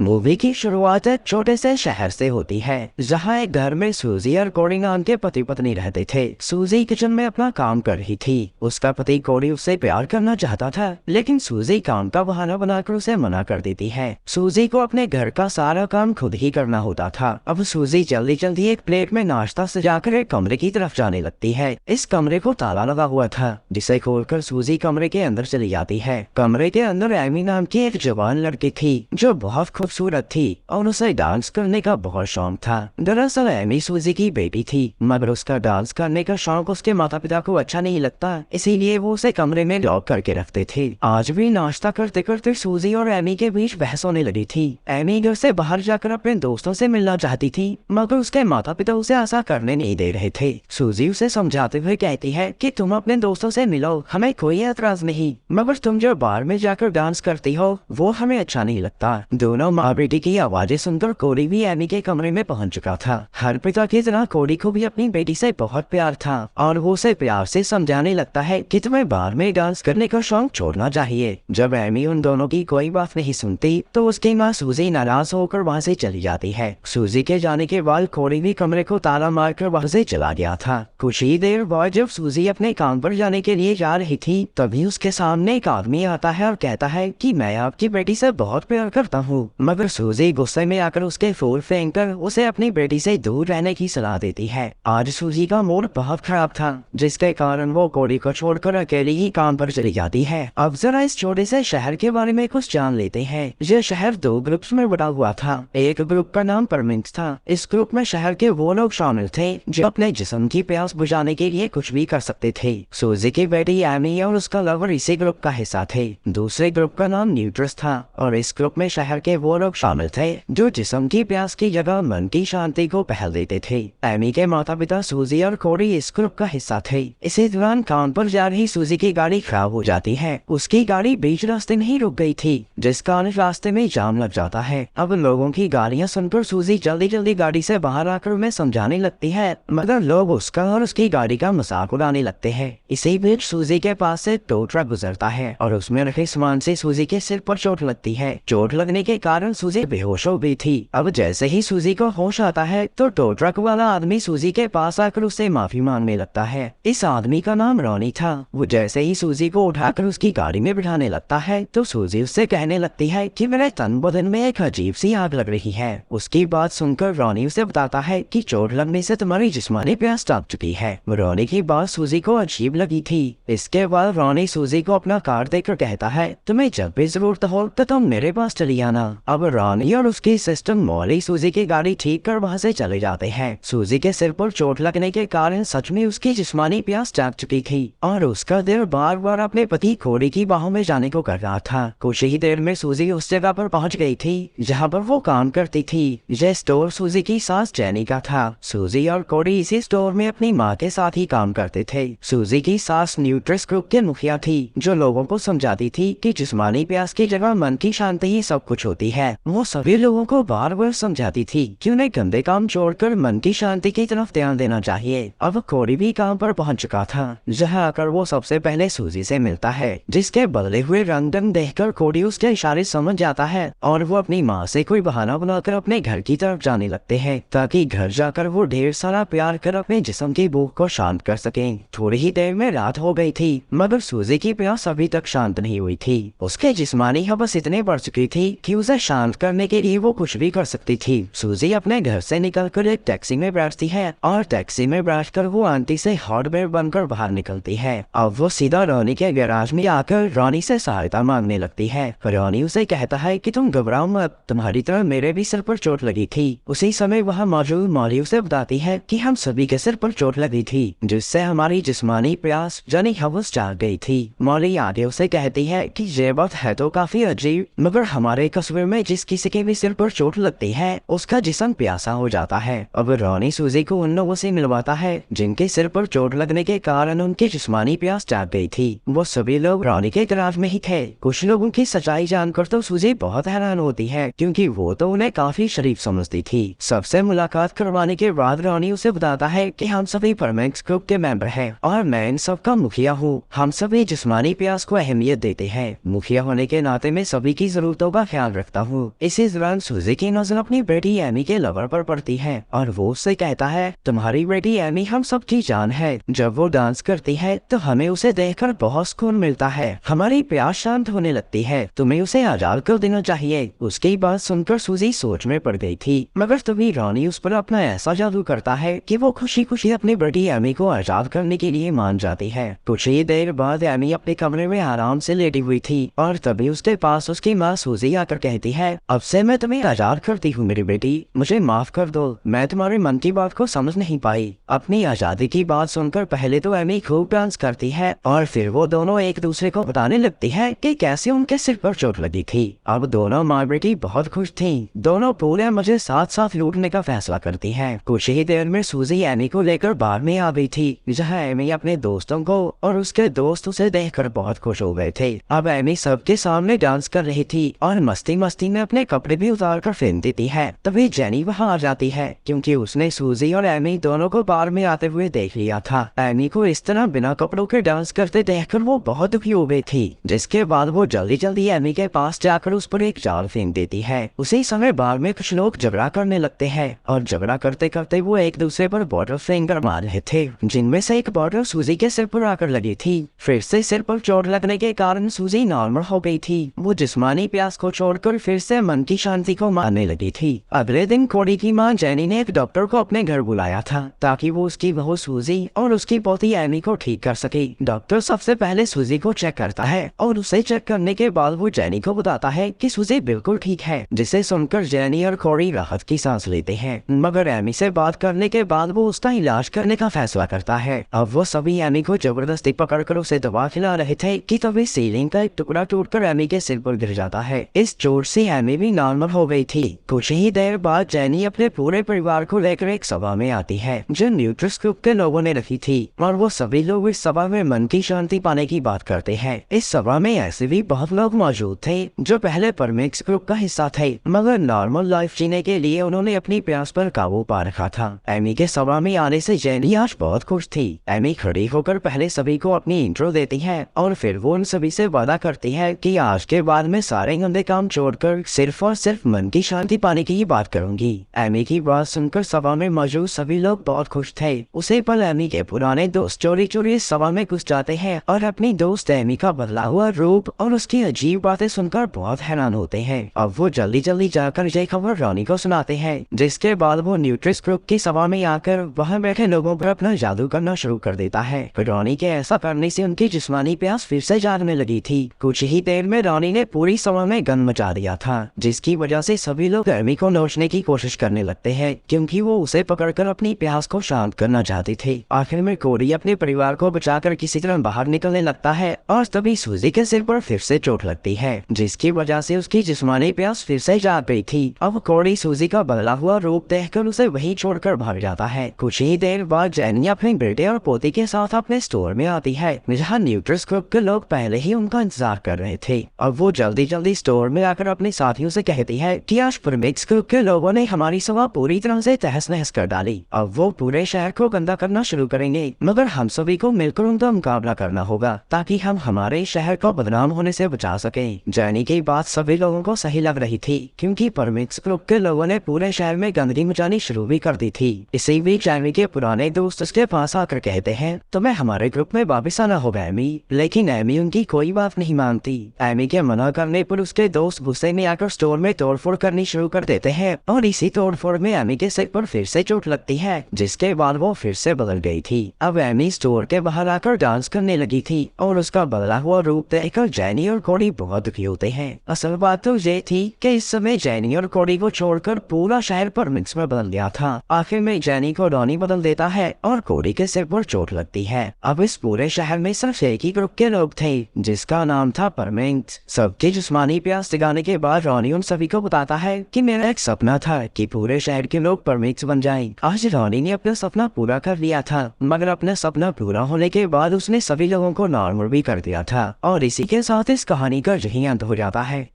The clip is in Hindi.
मूवी की शुरुआत एक छोटे से शहर से होती है जहां एक घर में सूजी और कोरी नाम के पति पत्नी रहते थे। सूजी किचन में अपना काम कर रही थी। उसका पति कोरी उससे प्यार करना चाहता था, लेकिन सूजी काम का बहाना बनाकर उसे मना कर देती है। सूजी को अपने घर का सारा काम खुद ही करना होता था। अब सूजी जल्दी जल्दी एक प्लेट में नाश्ता सजाकर एक कमरे की तरफ जाने लगती है। इस कमरे को ताला लगा हुआ था, जिसे खोलकर सूजी कमरे के अंदर चली जाती है। कमरे के अंदर एमी नाम की एक जवान लड़की थी जो बहुत खूबसूरत थी और उसे डांस करने का बहुत शौक था। दरअसल एमी सूजी की बेटी थी, मगर उसका डांस करने का शौक उसके माता पिता को अच्छा नहीं लगता, इसीलिए वो उसे कमरे में लॉक करके रखते थे। आज भी नाश्ता करते करते सूजी और एमी के बीच बहस होने लगी थी। एमी घर से बाहर जाकर अपने दोस्तों से मिलना चाहती थी, मगर उसके माता पिता उसे ऐसा करने नहीं दे रहे थे। सूजी उसे समझाते हुए कहती है कि तुम अपने दोस्तों से मिलो, हमें कोई एतराज नहीं, मगर तुम जो बार में जाकर डांस करती हो वो हमें अच्छा नहीं लगता। दोनों माँ बेटी की आवाजें सुनकर कोरी भी एमी के कमरे में पहुंच चुका था। हर पिता की तरह कोरी को भी अपनी बेटी से बहुत प्यार था और वो उसे प्यार से समझाने लगता है कि तुम्हें बार में डांस करने का शौक छोड़ना चाहिए। जब एमी उन दोनों की कोई बात नहीं सुनती तो उसकी माँ सूजी नाराज होकर वहाँ से चली जाती है। सूजी के जाने के बाद कोरी भी कमरे को ताला मारकर वहाँ से चला गया था। कुछ ही देर बाद जब सूजी अपने काम पर जाने के लिए जा रही थी, तभी उसके सामने एक आदमी आता है और कहता है कि मैं आपकी बेटी से बहुत प्यार करता हूँ। मगर सूजी गुस्से में आकर उसके फूल फेंककर उसे अपनी बेटी से दूर रहने की सलाह देती है। आज सूजी का मूड बहुत खराब था, जिसके कारण वो कोरी को छोड़कर अकेले ही काम पर चली जाती है। अब जरा इस छोटे से शहर के बारे में कुछ जान लेते हैं। यह शहर दो ग्रुप्स में बटा हुआ था। एक ग्रुप का नाम परमिंट था। इस ग्रुप में शहर के वो लोग शामिल थे जो अपने जिस्म की प्यास बुझाने के लिए कुछ भी कर सकते थे। सूजी की बेटी एमी और उसका लवर इसी ग्रुप का हिस्सा थे। दूसरे ग्रुप का नाम न्यूट्रस था और इस ग्रुप में शहर के वो लोग शामिल थे जो जिस्म की प्यास की जगह मन की शांति को पहल देते थे। एमी के माता पिता सूजी और कोरी इस ग्रुप का हिस्सा थे। इसी दौरान काम पर जा रही सूजी की गाड़ी खराब हो जाती है। उसकी गाड़ी बीच रास्ते में ही रुक गई थी, जिस कारण रास्ते में जाम लग जाता है। अब लोगों की गाड़ियां सुनकर सूजी जल्दी जल्दी गाड़ी से बाहर आकर उन्हें समझाने लगती है, मगर लोग उसका और उसकी गाड़ी का मजाक उड़ाने लगते हैं। इसी बीच सूजी के पास से टो ट्रक गुजरता है और उसमें रखे सामान से सूजी के सिर पर चोट लगती है। चोट लगने के कारण सूजी बेहोश हो गई थी। अब जैसे ही सूजी को होश आता है तो टो ट्रक वाला आदमी सूजी के पास आकर उससे माफी मांगने लगता है। इस आदमी का नाम रॉनी था। वो जैसे ही सूजी को उठाकर उसकी गाड़ी में बिठाने लगता है तो सूजी उससे कहने लगती है कि मेरे तन बदन में एक अजीब सी आग लग रही है। उसकी बात सुनकर रॉनी उसे बताता है कि चोट लगने से तुम्हारी जिस्मानी प्यास टूट चुकी है। रॉनी की बात सूजी को अजीब लगी थी। इसके बाद रॉनी सूजी को अपना कार्ड देकर कहता है, तुम्हें जब भी जरूरत हो तो तुम मेरे पास चली आना। अब रॉनी और उसकी सिस्टर मॉली सूजी की गाड़ी ठीक कर वहाँ से चले जाते हैं। सूजी के सिर पर चोट लगने के कारण सच में उसकी जिस्मानी प्यास जाग चुकी थी और उसका दिल बार बार अपने पति कोरी की बाहों में जाने को कर रहा था। कुछ ही देर में सूजी उस जगह पर पहुँच गई थी जहाँ पर वो काम करती थी। यह स्टोर सूजी की सास जेनी का था। सूजी और कोरी इसी स्टोर में अपनी माँ के साथ ही काम करते थे। सूजी की सास न्यूट्रस ग्रुप के मुखिया थी, जो लोगों को समझाती थी कि जिस्मानी प्यास की जगह मन की शांति ही सब कुछ होती है। वो सभी लोगों को बार बार समझाती थी कि उन्हें गंदे काम छोड़कर मन की शांति की तरफ ध्यान देना चाहिए। अब कोरी भी काम पर पहुंच चुका था, जहां आकर वो सबसे पहले सूजी से मिलता है, जिसके बदले हुए रंग ढंग देखकर कोरी उसके इशारे समझ जाता है और वो अपनी माँ से कोई बहाना बनाकर अपने घर की तरफ जाने लगते हैं ताकि घर जाकर वो ढेर सारा प्यार कर अपने जिस्म की भूख को शांत कर सकें। थोड़ी ही देर में रात हो गई थी, मगर सूजी की प्यास अभी तक शांत नहीं हुई थी। उसके जिस्मानी हवस इतने बढ़ चुकी थी कि उसे शांत करने के लिए वो कुछ भी कर सकती थी। सूजी अपने घर से निकलकर एक टैक्सी में बैठती है और टैक्सी में बैठकर वो आंटी से हार्डवेयर बनकर बाहर निकलती है। अब वो सीधा रॉनी के गैराज में आकर रॉनी से सहायता मांगने लगती है। रॉनी उसे कहता है कि तुम घबराओ मत, तुम्हारी तरह मेरे भी सिर पर चोट लगी थी। उसी समय वहाँ मौजूद मॉली उसे बताती है कि हम सभी के सिर पर चोट लगी थी, जिससे हमारी जिस्मानी प्यास यानी हवस जाग गई थी। मॉली आगे उसे कहती है कि ये बात है तो काफी अजीब, मगर हमारे कस्बे में जिस किसी के भी सिर पर चोट लगती है उसका जिस्म प्यासा हो जाता है। अब रॉनी सूजी को उन लोगों से मिलवाता है जिनके सिर पर चोट लगने के कारण उनकी जिस्मानी प्यास जाग गई थी। वो सभी लोग रॉनी के गैराज में ही थे। कुछ लोगों की सच्चाई जानकर तो सूजी बहुत हैरान होती है, क्योंकि वो तो उन्हें काफी शरीफ समझती थी। सबसे मुलाकात करवाने के बाद रॉनी उसे बताता है कि हम सभी परमेक्स ग्रुप के मेंबर हैं और मैं इन सब का मुखिया हूँ। हम सभी जिस्मानी प्यास को अहमियत देते हैं। मुखिया होने के नाते मैं सभी की जरूरतों का ख्याल रखता हूँ। हूँ। इसी दौरान सूजी की नजर अपनी बेटी एमी के लवर पर पड़ती है और वो उससे कहता है, तुम्हारी बेटी एमी हम सबकी जान है। जब वो डांस करती है तो हमें उसे देखकर बहुत सुकून मिलता है, हमारी प्यास शांत होने लगती है, तुम्हें उसे आजाद कर देना चाहिए। उसकी बात सुनकर सूजी सोच में पड़ गई थी, मगर तभी रॉनी उस पर अपना ऐसा जादू करता है कि वो खुशी खुशी अपनी बेटी एमी को आजाद करने के लिए मान जाती है। कुछ ही देर बाद एमी अपने कमरे में आराम से लेटी हुई थी और तभी उसके पास उसकी माँ सूजी आकर कहती है, अब से मैं तुम्हें आजाद करती हूँ मेरी बेटी, मुझे माफ कर दो, मैं तुम्हारे मन की बात को समझ नहीं पाई। अपनी आजादी की बात सुनकर पहले तो एमी खूब डांस करती है और फिर वो दोनों एक दूसरे को बताने लगती है कि कैसे उनके सिर पर चोट लगी थी। अब दोनों माँ बेटी बहुत खुश थी, दोनों पूरे मजे साथ साथ लूटने का फैसला करती है। कुछ ही देर में सूजी एमी को लेकर बार में आ गई थी, जहाँ एमी अपने दोस्तों को और उसके दोस्त उसे देखकर बहुत खुश हो गए थे। अब एमी सबके सामने डांस कर रही थी और मस्ती मस्ती में अपने कपड़े भी उतार कर फेंक देती है। तभी जेनी वहाँ आ जाती है क्योंकि उसने सूजी और एमी दोनों को बार में आते हुए देख लिया था। एमी को इस तरह बिना कपड़ों के डांस करते देखकर वो बहुत दुखी हो गई थी, जिसके बाद वो जल्दी जल्दी एमी के पास जाकर उस पर एक जाल फेंक देती है। उसी समय बार में कुछ लोग झगड़ा करने लगते हैं और झगड़ा करते करते वो एक दूसरे पर बॉटल फेंक कर मार रहे थे, जिनमें से एक बॉटल सूजी के सिर पर आकर लगी थी। फिर से सिर पर चोट लगने के कारण सूजी नॉर्मल हो गई थी। वो जिस्मानी प्यास को छोड़कर फिर से मन की शांति को मानने लगी थी। अगले दिन कोडी की माँ जेनी ने एक डॉक्टर को अपने घर बुलाया था ताकि वो उसकी बहू सूजी और उसकी पोती एमी को ठीक कर सके। डॉक्टर सबसे पहले सूजी को चेक करता है और उसे चेक करने के बाद वो जेनी को बताता है कि सूजी बिल्कुल ठीक है, जिसे सुनकर जेनी और कोडी राहत की सांस लेते हैं। मगर एमी से बात करने के बाद वो उसका इलाज करने का फैसला करता है। अब वो सभी एमी को जबरदस्ती पकड़कर उसे दवा खिला रहे थे कि तभी सीलिंग का एक टुकड़ा टूटकर एमी के सिर पर गिर जाता है। इस चोट से एमी भी नॉर्मल हो गई थी। कुछ ही देर बाद जेनी अपने पूरे परिवार को लेकर एक सभा में आती है जो न्यूट्रस ग्रुप के लोगों ने रखी थी और वो सभी लोग इस सभा में मन की शांति पाने की बात करते हैं। इस सभा में ऐसे भी बहुत लोग मौजूद थे जो पहले परमिक्स ग्रुप का हिस्सा थे, मगर नॉर्मल लाइफ जीने के लिए उन्होंने अपनी प्यास पर काबू पा रखा था। एमी के सभा में आने से जेनी आज बहुत खुश थी। एमी खड़ी होकर पहले सभी को अपनी इंट्रो देती है और फिर वो उन सभी से वादा करती है कि आज के बाद में सारे गंदे काम छोड़कर सिर्फ और सिर्फ मन की शांति पाने की ही बात करूंगी। एमी की बात सुनकर सभा में मौजूद सभी लोग बहुत खुश थे। उसे पल एमी के पुराने दोस्त चोरी चोरी इस सभा में घुस जाते हैं और अपनी दोस्त एमी का बदला हुआ रूप और उसकी अजीब बातें सुनकर बहुत हैरान होते हैं। अब वो जल्दी जल्दी जाकर ये खबर रॉनी को सुनाते हैं, जिसके बाद वो न्यूट्रिस ग्रुप की सभा में आकर वहाँ बैठे लोगों पर अपना जादू करना शुरू कर देता है। रॉनी के ऐसा करने से उनकी जिस्मानी प्यास फिर से जागने लगी थी। कुछ ही देर में रॉनी ने पूरी सभा में गन मचा दिया था, जिसकी वजह से सभी लोग एमी को नोचने की कोशिश करने लगते हैं क्योंकि वो उसे पकड़कर अपनी प्यास को शांत करना चाहते थे। आखिर में कोडी अपने परिवार को बचाकर किसी तरह बाहर निकलने लगता है और तभी सूजी के सिर पर फिर से चोट लगती है, जिसकी वजह से उसकी जिस्मानी प्यास फिर से जाग गई थी। अब कोडी सूजी का बदला हुआ रूप देखकर उसे वहीं छोड़कर भाग जाता है। कुछ ही देर बाद जेनी अपने बेटे और पोती के साथ अपने स्टोर में आती है, जहाँ न्यूट्रस ग्रुप के लोग पहले ही उनका इंतजार कर रहे थे। अब वो जल्दी जल्दी स्टोर में आकर अपने साथियों से कहती है कि आज परमिक्स ग्रुप के लोगों ने हमारी सभा पूरी तरह से तहस नहस कर डाली। अब वो पूरे शहर को गंदा करना शुरू करेंगे, मगर हम सभी को मिलकर उनका मुकाबला करना होगा ताकि हम हमारे शहर को बदनाम होने से बचा सकें। जेनी की बात सभी लोगों को सही लग रही थी क्योंकि परमिक्स ग्रुप के लोगों ने पूरे शहर में गंदगी मचानी शुरू भी कर दी थी। इसी बीच जेनी के पुराने दोस्त उसके पास आकर कहते हैं तुम्हें हमारे ग्रुप में वापस आना होगा एमी, लेकिन एमी उनकी कोई बात नहीं मानती। एमी के मना करने पर उसके दोस्त गुस्से में आकर स्टोर में तोड़फोड़ करनी शुरू कर देते हैं और इसी तोड़फोड़ में एमी के सिर पर फिर से चोट लगती है, जिसके बाद वो फिर से बदल गई थी। अब एमी स्टोर के बाहर आकर डांस करने लगी थी और उसका बदला हुआ रूप देखकर जेनी और कोडी बहुत दुखी होते हैं। असल बात तो ये थी कि इस समय जेनी और कोडी को छोड़कर पूरा शहर परमिक्स में बदल गया था। आखिर में जेनी को रॉनी बदल देता है और कोडी के सिर पर चोट लगती है। अब इस पूरे शहर में सिर्फ एक ही ग्रुप के लोग थे जिसका नाम था परमिक्स। सबकी जिस्मानी प्यास जगाने के बाद रॉनी उन सभी को बताता है कि मेरा एक सपना था कि पूरे शहर के लोग परमिक्स बन जाएं। आज रॉनी ने अपना सपना पूरा कर लिया था, मगर अपना सपना पूरा होने के बाद उसने सभी लोगों को नॉर्मल भी कर दिया था। और इसी के साथ इस कहानी का यही अंत हो जाता है।